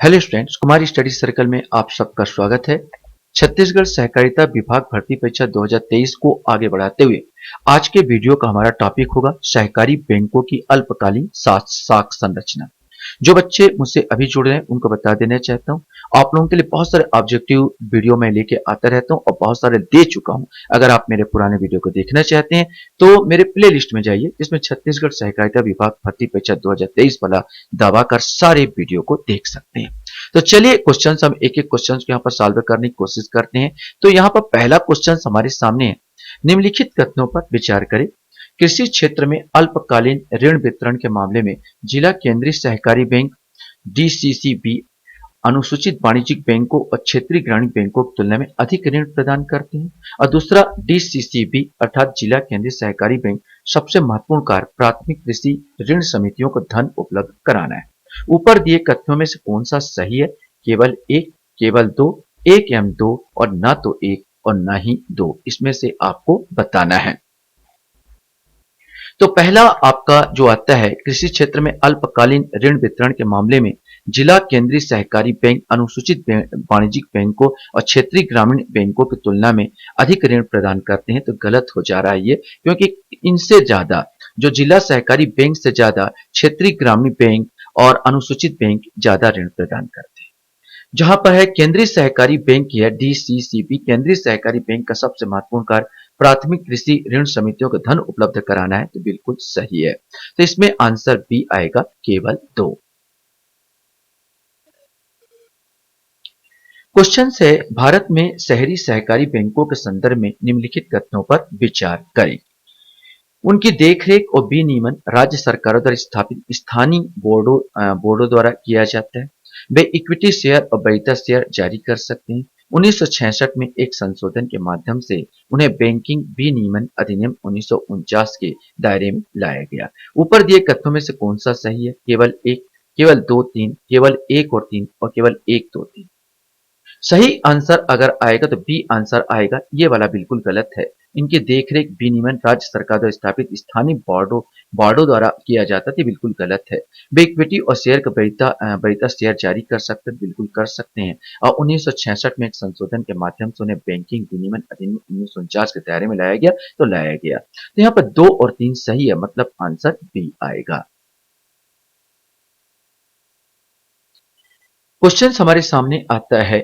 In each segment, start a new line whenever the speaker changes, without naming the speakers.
Hello students, कुमारी study circle में आप सबका स्वागत है। छत्तीसगढ़ सहकारिता विभाग भर्ती परीक्षा 2023 को आगे बढ़ाते हुए आज के वीडियो का हमारा टॉपिक होगा सहकारी बैंकों की अल्पकालीन साख संरचना। जो बच्चे मुझसे अभी जुड़ रहे हैं उनको बता देना चाहता हूं, आप लोगों के लिए बहुत सारे ऑब्जेक्टिव वीडियो मैं लेके आता रहता हूं और बहुत सारे दे चुका हूं। अगर आप मेरे पुराने वीडियो को देखना चाहते हैं तो मेरे प्ले लिस्ट में जाइए, जिसमें छत्तीसगढ़ सहकारिता विभाग भर्ती परीक्षा 2023 वाला दावा कर सारे वीडियो को देख सकते हैं। तो चलिए क्वेश्चन हम एक एक क्वेश्चन को यहाँ पर सॉल्व करने की कोशिश करते हैं। तो यहाँ पर पहला क्वेश्चन हमारे सामने है, निम्नलिखित कथनों पर विचार करें। कृषि क्षेत्र में अल्पकालीन ऋण वितरण के मामले में जिला केंद्रीय सहकारी बैंक डीसीसीबी अनुसूचित वाणिज्यिक बैंकों और क्षेत्रीय ग्रामीण बैंकों की तुलना में अधिक ऋण प्रदान करते हैं। और दूसरा, डीसीसीबी अर्थात जिला केंद्रीय सहकारी बैंक सबसे महत्वपूर्ण कार्य प्राथमिक कृषि ऋण समितियों को धन उपलब्ध कराना है। ऊपर दिए कथनों में से कौन सा सही है? केवल एक, केवल दो, एक एवं दो और ना तो एक और ना ही दो, इसमें से आपको बताना है। तो पहला आपका जो आता है, कृषि क्षेत्र में अल्पकालीन ऋण वितरण के मामले में जिला केंद्रीय सहकारी बैंक अनुसूचित वाणिज्यिक बैंकों और क्षेत्रीय ग्रामीण बैंकों की तुलना में अधिक ऋण प्रदान करते हैं। तो गलत हो जा रहा है ये, क्योंकि इनसे ज्यादा जो जिला सहकारी बैंक से ज्यादा क्षेत्रीय ग्रामीण बैंक और अनुसूचित बैंक ज्यादा ऋण प्रदान करते हैं। जहां पर है केंद्रीय सहकारी बैंक या डीसीसीबी, केंद्रीय सहकारी बैंक का सबसे महत्वपूर्ण कार्य प्राथमिक कृषि ऋण समितियों को धन उपलब्ध कराना है, तो बिल्कुल सही है। तो इसमें आंसर बी आएगा, केवल दो। क्वेश्चन है, भारत में शहरी सहकारी बैंकों के संदर्भ में निम्नलिखित कथनों पर विचार करें। उनकी देखरेख और विनियमन राज्य सरकारों द्वारा स्थापित स्थानीय बोर्डों द्वारा किया जाता है। वे इक्विटी शेयर और वरीयता शेयर जारी कर सकते हैं। 1966 में एक संशोधन के माध्यम से उन्हें बैंकिंग विनियमन अधिनियम 1949 के दायरे में लाया गया। ऊपर दिए कथनों में से कौन सा सही है? केवल एक, केवल दो तीन, केवल एक और तीन और केवल एक दो तीन। सही आंसर अगर आएगा तो बी आंसर आएगा, ये वाला बिल्कुल गलत है। इनकी देखरेख विनियमन राज्य सरकार द्वारा स्थापित स्थानीय बोर्डों द्वारा किया जाता है, बिल्कुल गलत है। वे इक्विटी और शेयर का वरीयता शेयर जारी कर सकते हैं, बिल्कुल कर सकते हैं। और 1966 में एक संशोधन के माध्यम से उन्हें बैंकिंग विनियमन अधिनियम 1949 के दायरे में लाया गया, तो लाया गया। तो यहाँ पर दो और तीन सही है, मतलब आंसर बी आएगा। क्वेश्चन हमारे सामने आता है,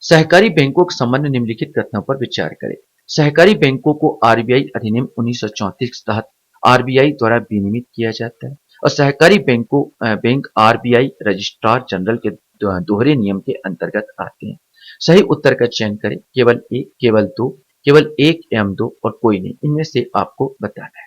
सहकारी बैंकों के संबंध में निम्नलिखित कथनों पर विचार करें। सहकारी बैंकों को आरबीआई अधिनियम 1934 के तहत आरबीआई द्वारा विनियमित किया जाता है और सहकारी बैंक आरबीआई रजिस्ट्रार जनरल के दोहरे नियम के अंतर्गत आते हैं। सही उत्तर का चयन करें, केवल एक, केवल दो, केवल एक एवं दो और कोई नहीं, इनमें से आपको बताना है।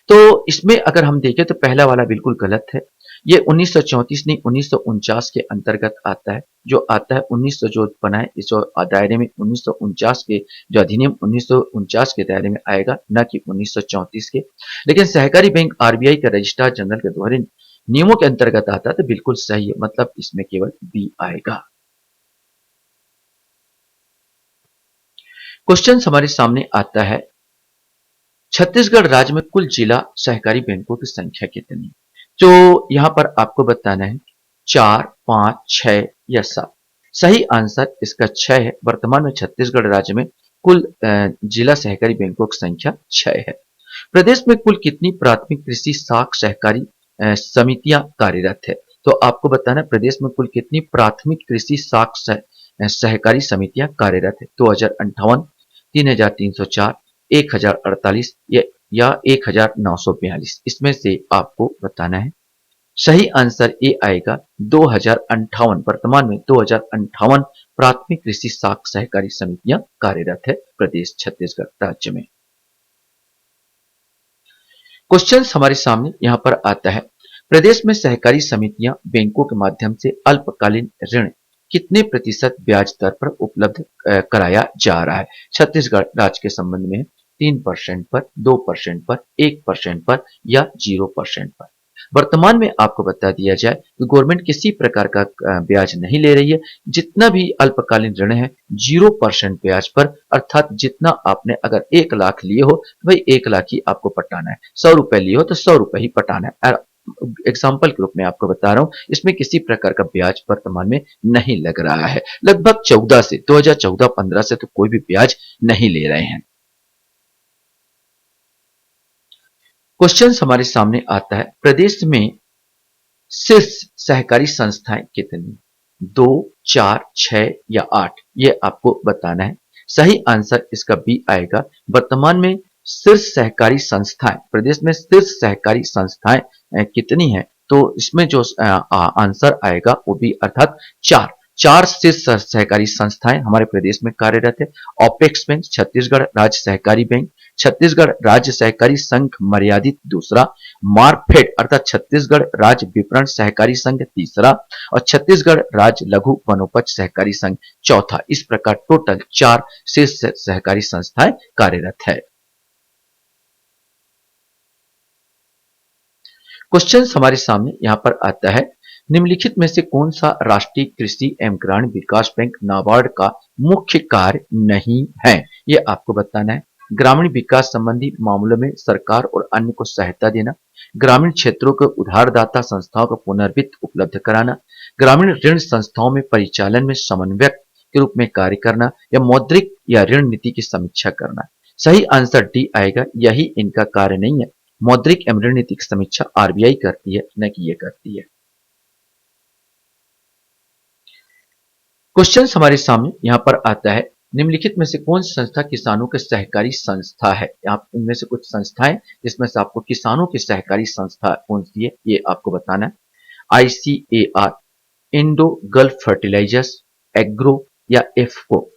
तो इसमें अगर हम देखें तो पहला वाला बिल्कुल गलत है। ये 1934 नहीं 1949 के अंतर्गत आता है। जो आता है 1900 जो बना है, इस दायरे में 1949 के जो अधिनियम 1949 के दायरे में आएगा, न कि 1934 के। लेकिन सहकारी बैंक आरबीआई के रजिस्ट्रार जनरल के दोहरे नियमों के अंतर्गत आता है, तो बिल्कुल सही है, मतलब इसमें केवल बी आएगा। क्वेश्चन हमारे सामने आता है, छत्तीसगढ़ राज्य में कुल जिला सहकारी बैंकों की संख्या कितनी? तो यहां पर आपको बताना है 4, 5, 6 या 7। सही आंसर इसका 6 है। वर्तमान में छत्तीसगढ़ राज्य में कुल जिला सहकारी बैंकों की संख्या 6 है। प्रदेश में कुल कितनी प्राथमिक कृषि साख सहकारी समितियां कार्यरत है? तो आपको बताना है प्रदेश में कुल कितनी प्राथमिक कृषि साख सहकारी समितियां कार्यरत है। 2058, 3304, 1048 या 1942, इसमें से आपको बताना है। सही आंसर ए आएगा 2058। वर्तमान में 2058 प्राथमिक कृषि साख सहकारी समितियां कार्यरत है प्रदेश छत्तीसगढ़ राज्य में। क्वेश्चन हमारे सामने यहां पर आता है, प्रदेश में सहकारी समितियां बैंकों के माध्यम से अल्पकालीन ऋण कितने प्रतिशत ब्याज दर पर उपलब्ध कराया जा रहा है? छत्तीसगढ़ राज्य के संबंध में 3% पर, 2% पर, 1% पर या 0% पर। वर्तमान में आपको बता दिया जाए कि गवर्नमेंट किसी प्रकार का ब्याज नहीं ले रही है। जितना भी अल्पकालीन ऋण है 0% ब्याज पर, अर्थात जितना आपने अगर 1 लाख लिए हो तो भाई 1 लाख ही आपको पटाना है। 100 रुपए लिए हो तो 100 रुपए ही पटाना है। एग्जाम्पल के रूप में आपको बता रहा हूं, इसमें किसी प्रकार का ब्याज वर्तमान में नहीं लग रहा है। लगभग 14 से 2014-15 से तो कोई भी ब्याज नहीं ले रहे हैं। क्वेश्चन हमारे सामने आता है, प्रदेश में शीर्ष सहकारी संस्थाएं कितनी? 2, 4, 6 या 8, ये आपको बताना है। सही आंसर इसका बी आएगा। वर्तमान में शीर्ष सहकारी संस्थाएं, प्रदेश में शीर्ष सहकारी संस्थाएं कितनी है? तो इसमें जो आंसर आएगा वो भी अर्थात 4। 4 शीर्ष सहकारी संस्थाएं हमारे प्रदेश में कार्यरत है। ऑपेक्स बैंक, छत्तीसगढ़ राज्य सहकारी बैंक, छत्तीसगढ़ राज्य सहकारी संघ मर्यादित दूसरा, मार्कफेड अर्थात छत्तीसगढ़ राज्य विपणन सहकारी संघ तीसरा और छत्तीसगढ़ राज्य लघु वनोपज सहकारी संघ चौथा। इस प्रकार टोटल 4 शीर्ष सहकारी संस्थाएं कार्यरत है। क्वेश्चन हमारे सामने यहां पर आता है, निम्नलिखित में से कौन सा राष्ट्रीय कृषि एवं ग्रामीण विकास बैंक नाबार्ड का मुख्य कार्य नहीं है? यह आपको बताना है। ग्रामीण विकास संबंधी मामलों में सरकार और अन्य को सहायता देना, ग्रामीण क्षेत्रों के उधारदाता संस्थाओं को पुनर्वित्त उपलब्ध कराना, ग्रामीण ऋण संस्थाओं में परिचालन में समन्वयक के रूप में कार्य करना या मौद्रिक या ऋण नीति की समीक्षा करना। सही आंसर डी आएगा, यही इनका कार्य नहीं है। मौद्रिक एवं ऋण नीति की समीक्षा आरबीआई करती है, न कि ये करती है। क्वेश्चन हमारे सामने यहां पर आता है, निम्नलिखित में से कौन सी संस्था किसानों के सहकारी संस्था है? आप इनमें से कुछ संस्थाएं जिसमें से आपको किसानों की सहकारी संस्था कौन सी है ये आपको बताना है। ICAR, Indo Gulf fertilisers, agro या इफ्को।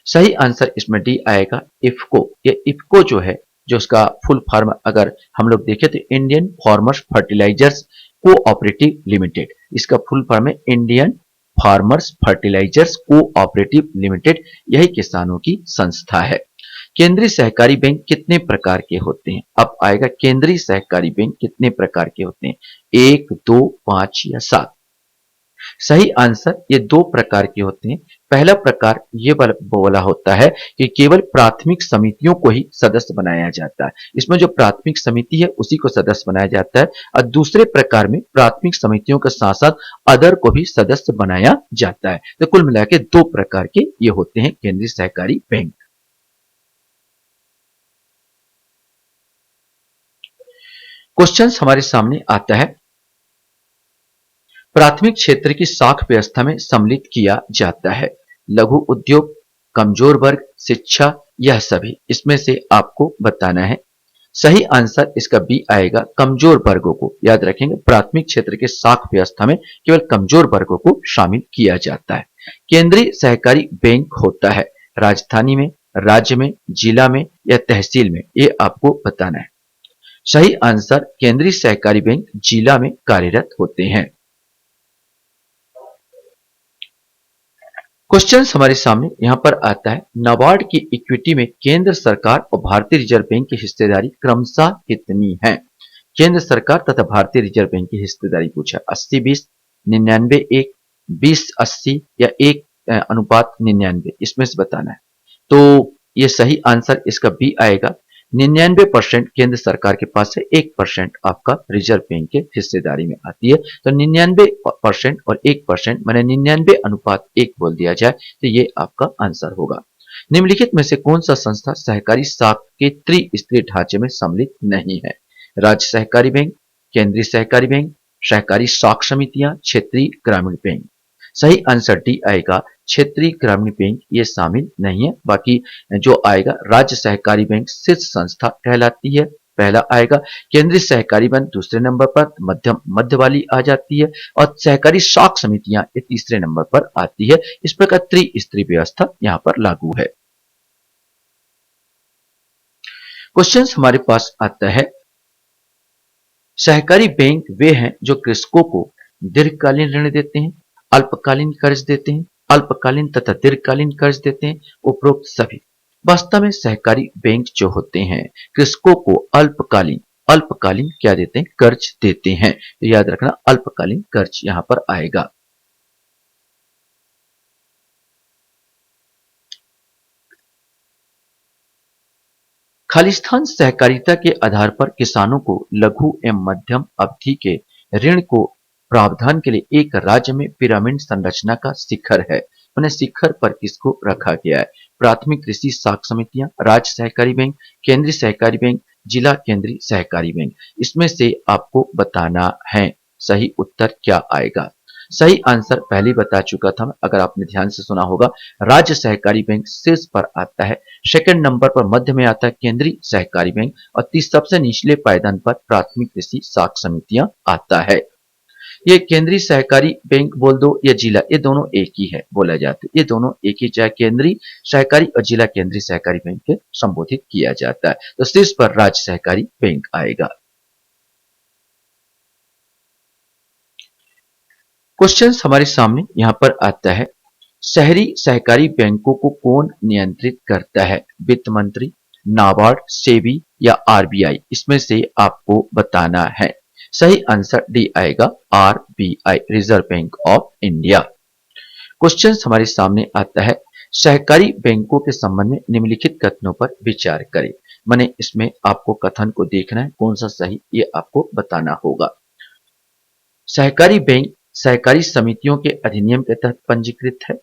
सही आंसर इसमें डी आएगा, इफ्को। ये इफ्को जो है, जो उसका फुल फॉर्म अगर हम लोग देखें तो Indian farmers fertilisers cooperative limited, इसका फुल फॉर्म है Indian farmers fertilisers cooperative limited, यही किसानों की संस्था है। केंद्रीय सहकारी बैंक कितने प्रकार के होते हैं? अब आएगा केंद्रीय सहकारी बैंक कितने प्रकार के होते हैं? 1, 2, 5 या 7। सही आंसर ये 2 प्रकार के होते हैं। पहला प्रकार ये बोला होता है कि केवल प्राथमिक समितियों को ही सदस्य बनाया जाता है। इसमें जो प्राथमिक समिति है उसी को सदस्य बनाया जाता है और दूसरे प्रकार में प्राथमिक समितियों के साथ साथ अदर को भी सदस्य बनाया जाता है। तो कुल मिला के 2 प्रकार के ये होते हैं केंद्रीय सहकारी बैंक। क्वेश्चन हमारे सामने आता है, प्राथमिक क्षेत्र की साख व्यवस्था में सम्मिलित किया जाता है। लघु उद्योग, कमजोर वर्ग, शिक्षा, यह सभी इसमें से आपको बताना है। सही आंसर इसका बी आएगा, कमजोर वर्गों को। याद रखेंगे, प्राथमिक क्षेत्र के साख व्यवस्था में केवल कमजोर वर्गों को शामिल किया जाता है। केंद्रीय सहकारी बैंक होता है राजधानी में, राज्य में, जिला में या तहसील में, ये आपको बताना है। सही आंसर केंद्रीय सहकारी बैंक जिला में कार्यरत होते हैं। क्वेश्चन हमारे सामने यहां पर आता है, नाबार्ड की इक्विटी में केंद्र सरकार और भारतीय रिजर्व बैंक की हिस्सेदारी क्रमशः कितनी है? केंद्र सरकार तथा भारतीय रिजर्व बैंक की हिस्सेदारी पूछा, 80-20, 99-1, 20-80 या 1:99, इसमें से बताना है। तो ये सही आंसर इसका बी आएगा, 99% केंद्र सरकार के पास है, 1% आपका रिजर्व बैंक के हिस्सेदारी में आती है। तो 99% और 1% माने 99:1 बोल दिया जाए तो ये आपका आंसर होगा। निम्नलिखित में से कौन सा संस्था सहकारी साख के त्रिस्तरीय ढांचे में सम्मिलित नहीं है? राज्य सहकारी बैंक, केंद्रीय सहकारी बैंक, सहकारी साख समितियां, क्षेत्रीय ग्रामीण बैंक। सही आंसर डी आएगा, क्षेत्रीय ग्रामीण बैंक ये शामिल नहीं है। बाकी जो आएगा, राज्य सहकारी बैंक शीर्ष संस्था कहलाती है, पहला आएगा। केंद्रीय सहकारी बैंक दूसरे नंबर पर, मध्य वाली आ जाती है और सहकारी साख समितियां ये तीसरे नंबर पर आती है। इस प्रकार त्रिस्तरीय व्यवस्था यहां पर लागू है। क्वेश्चन हमारे पास आता है, सहकारी बैंक वे हैं जो कृषकों को दीर्घकालीन ऋण देते हैं, अल्पकालीन कर्ज देते हैं, अल्पकालीन तथा दीर्घकालीन कर्ज देते हैं, उपरोक्त सभी। वास्तव में सहकारी बैंक जो होते हैं कृषकों को अल्पकालीन अल्पकालीन क्या देते हैं? कर्ज देते हैं। तो याद रखना, अल्पकालीन कर्ज यहां पर आएगा। खालिस्तान सहकारिता के आधार पर किसानों को लघु एवं मध्यम अवधि के ऋण को प्रावधान के लिए एक राज्य में पिरामिड संरचना का शिखर है। मैंने शिखर पर किसको रखा गया है? प्राथमिक कृषि साख समितियां, राज्य सहकारी बैंक, केंद्रीय सहकारी बैंक, जिला केंद्रीय सहकारी बैंक। इसमें से आपको बताना है सही उत्तर क्या आएगा। सही आंसर पहले बता चुका था मैं, अगर आपने ध्यान से सुना होगा। राज्य सहकारी बैंक शीर्ष पर आता है, सेकंड नंबर पर मध्य में आता है केंद्रीय सहकारी बैंक और सबसे निचले पायदान पर प्राथमिक कृषि साख समितियां आता है। ये केंद्रीय सहकारी बैंक बोल दो या जिला, ये दोनों एक ही है बोला जाता है। ये दोनों एक ही, चाहे केंद्रीय सहकारी और जिला केंद्रीय सहकारी बैंक के संबोधित किया जाता है। तो शीर्ष पर राज्य सहकारी बैंक आएगा। क्वेश्चन हमारे सामने यहां पर आता है, शहरी सहकारी बैंकों को कौन नियंत्रित करता है? वित्त मंत्री, नाबार्ड, सेबी या आरबीआई? इसमें से आपको बताना है। सही आंसर डी आएगा, RBI, reserve bank of India. Question हमारे सामने आता है, सहकारी बैंकों के संबंध में निम्नलिखित कथनों पर विचार करें। माने इसमें आपको कथन को देखना है, कौन सा सही ये आपको बताना होगा। सहकारी बैंक सहकारी समितियों के अधिनियम के तहत पंजीकृत है।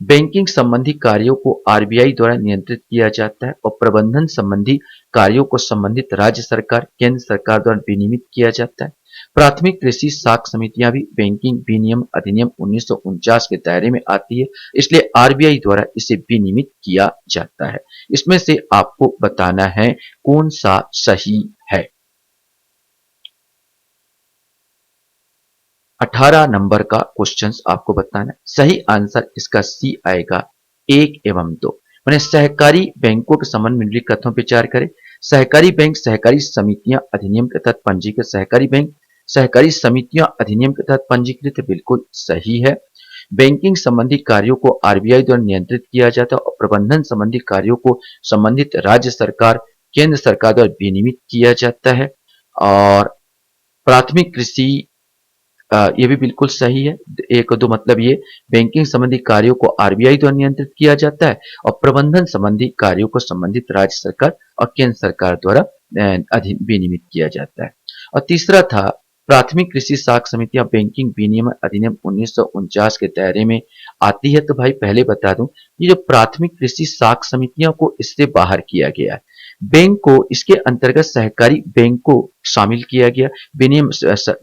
बैंकिंग संबंधी कार्यों को आरबीआई द्वारा नियंत्रित किया जाता है और प्रबंधन संबंधी कार्यों को संबंधित राज्य सरकार, केंद्र सरकार द्वारा विनियमित किया जाता है। प्राथमिक कृषि साख समितियां भी बैंकिंग विनियम अधिनियम 1949 के दायरे में आती है, इसलिए आरबीआई द्वारा इसे विनियमित किया जाता है। इसमें से आपको बताना है कौन सा सही है। 18 नंबर का क्वेश्चन आपको बताना है। सही आंसर इसका सी आएगा, 1 एवं 2। मैंने सहकारी बैंकों के संबंध में निम्नलिखित कथनों पर विचार करें। सहकारी बैंक सहकारी समितियां अधिनियम के तहत पंजीकृत, सहकारी बैंक सहकारी समितियां अधिनियम के तहत पंजीकृत है, बिल्कुल सही है। बैंकिंग संबंधी कार्यों को आरबीआई द्वारा नियंत्रित किया जाता है और प्रबंधन संबंधी कार्यों को संबंधित राज्य सरकार, केंद्र सरकार द्वारा विनियमित किया जाता है। और प्राथमिक कृषि ये भी बिल्कुल सही है। 1 और 2 मतलब ये, बैंकिंग संबंधी कार्यों को आरबीआई द्वारा नियंत्रित किया जाता है और प्रबंधन संबंधी कार्यों को संबंधित राज्य सरकार और केंद्र सरकार द्वारा विनियमित किया जाता है। और तीसरा था, प्राथमिक कृषि साख समितियां बैंकिंग विनियम अधिनियम 1949 के दायरे में आती है। तो भाई पहले बता दूं, ये जो प्राथमिक कृषि साख समितियों को इससे बाहर किया गया है। बैंक को इसके अंतर्गत सहकारी बैंक को शामिल किया गया। विनियम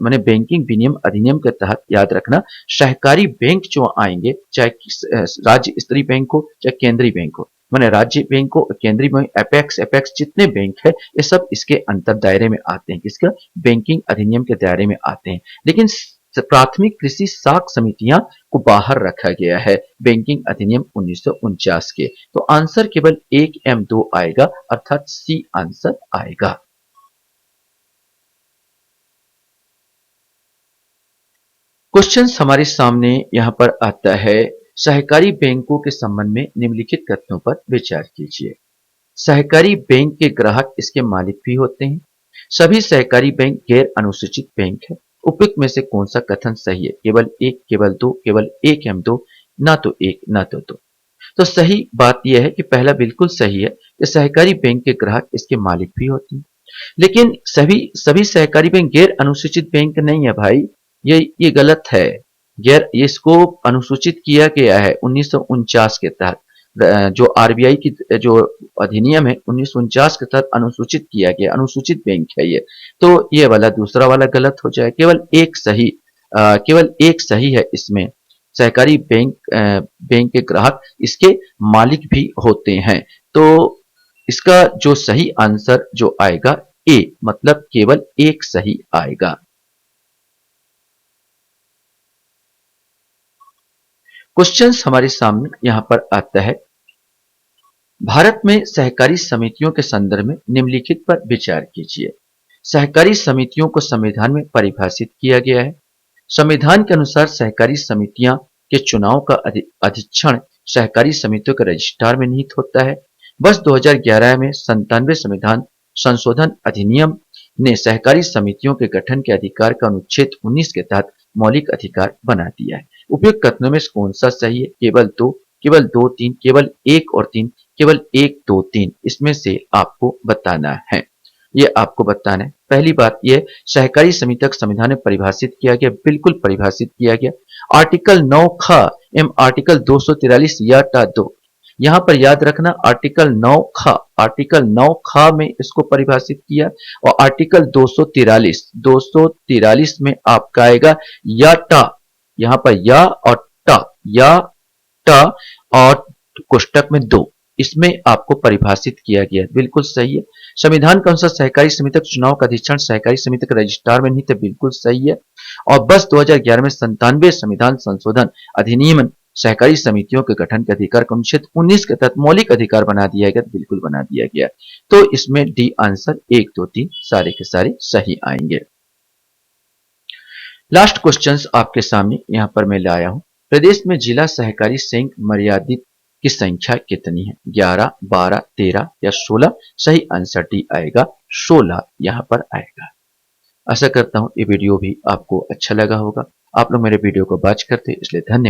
माने बैंकिंग विनियम अधिनियम के तहत याद रखना, सहकारी बैंक जो आएंगे, चाहे राज्य स्तरीय बैंक हो चाहे केंद्रीय बैंक हो, माने राज्य बैंक हो, केंद्रीय बैंक, एपेक्स जितने बैंक है, ये सब इसके अंतर दायरे में आते हैं। किसका? बैंकिंग अधिनियम के दायरे में आते हैं। लेकिन प्राथमिक कृषि साख समितियां को बाहर रखा गया है बैंकिंग अधिनियम 1949 के। तो आंसर केवल 1 एवं 2 आएगा, अर्थात सी आंसर आएगा। क्वेश्चन हमारे सामने यहां पर आता है, सहकारी बैंकों के संबंध में निम्नलिखित कथनों पर विचार कीजिए। सहकारी बैंक के ग्राहक इसके मालिक भी होते हैं। सभी सहकारी बैंक गैर अनुसूचित बैंक है। उपयुक्त में से कौन सा कथन सही है? केवल 1, केवल 2, केवल 1 एवं 2, ना तो 1 ना तो 2। तो सही बात यह है कि पहला बिल्कुल सही है कि सहकारी बैंक के ग्राहक इसके मालिक भी होते हैं। लेकिन सभी सभी सहकारी बैंक गैर अनुसूचित बैंक नहीं है भाई, ये गलत है। गैर, इसको अनुसूचित किया गया है 1949 के तहत। जो आरबीआई की जो अधिनियम है 1949 के तहत अनुसूचित किया गया, अनुसूचित बैंक है ये। तो ये वाला दूसरा वाला गलत हो जाए। केवल एक सही है इसमें। सहकारी बैंक के ग्राहक इसके मालिक भी होते हैं। तो इसका जो सही आंसर जो आएगा, ए, मतलब केवल एक सही आएगा। क्वेश्चंस हमारे सामने यहां पर आता है, भारत में सहकारी समितियों के संदर्भ में निम्नलिखित पर विचार कीजिए। सहकारी समितियों को संविधान में परिभाषित किया गया है। संविधान के अनुसार सहकारी समितियां के चुनाव का अधीक्षण सहकारी समितियों के रजिस्ट्रार में निहित होता है। वर्ष 2011 में 97 संविधान संशोधन अधिनियम ने सहकारी समितियों के गठन के अधिकार का अनुच्छेद 19 के तहत मौलिक अधिकार बना दिया है। उपयुक्त कथनों में से कौन सा सही है? केवल 2, केवल 2, 3, केवल 1 और 3, केवल 1, 2, 3 इसमें से आपको बताना है। ये आपको बताना है। पहली बात ये सहकारी समिति का संविधान में परिभाषित किया गया, बिल्कुल परिभाषित किया गया। आर्टिकल 9 ख एवं आर्टिकल 243 या टा 2 यहाँ पर याद रखना आर्टिकल 9 ख में इसको परिभाषित किया और आर्टिकल 243 में आपका आएगा या टा, यहाँ पर या और टा, या टा और कोष्टक में 2 इसमें आपको परिभाषित किया गया, बिल्कुल सही है। संविधान के अनुसार सहकारी समिति के चुनाव का अधिक्षण सहकारी समिति के रजिस्ट्रार में निहित है, बिल्कुल सही है। और बस 2011 में 97 संविधान संशोधन अधिनियम सहकारी समितियों के गठन के अधिकार को अनुच्छेद 19 के तहत मौलिक अधिकार बना दिया गया, बिल्कुल बना दिया गया। तो इसमें डी आंसर 1, 2, 3 सारे के सारे सही आएंगे। लास्ट क्वेश्चंस आपके सामने यहां पर मैं लाया हूं। प्रदेश में जिला सहकारी संघ मर्यादित की संख्या कितनी है? 11, 12, 13 या 16? सही आंसर डी आएगा 16 यहां पर आएगा। आशा करता हूं ये वीडियो भी आपको अच्छा लगा होगा। आप लोग मेरे वीडियो को वॉच करते इसलिए धन्यवाद।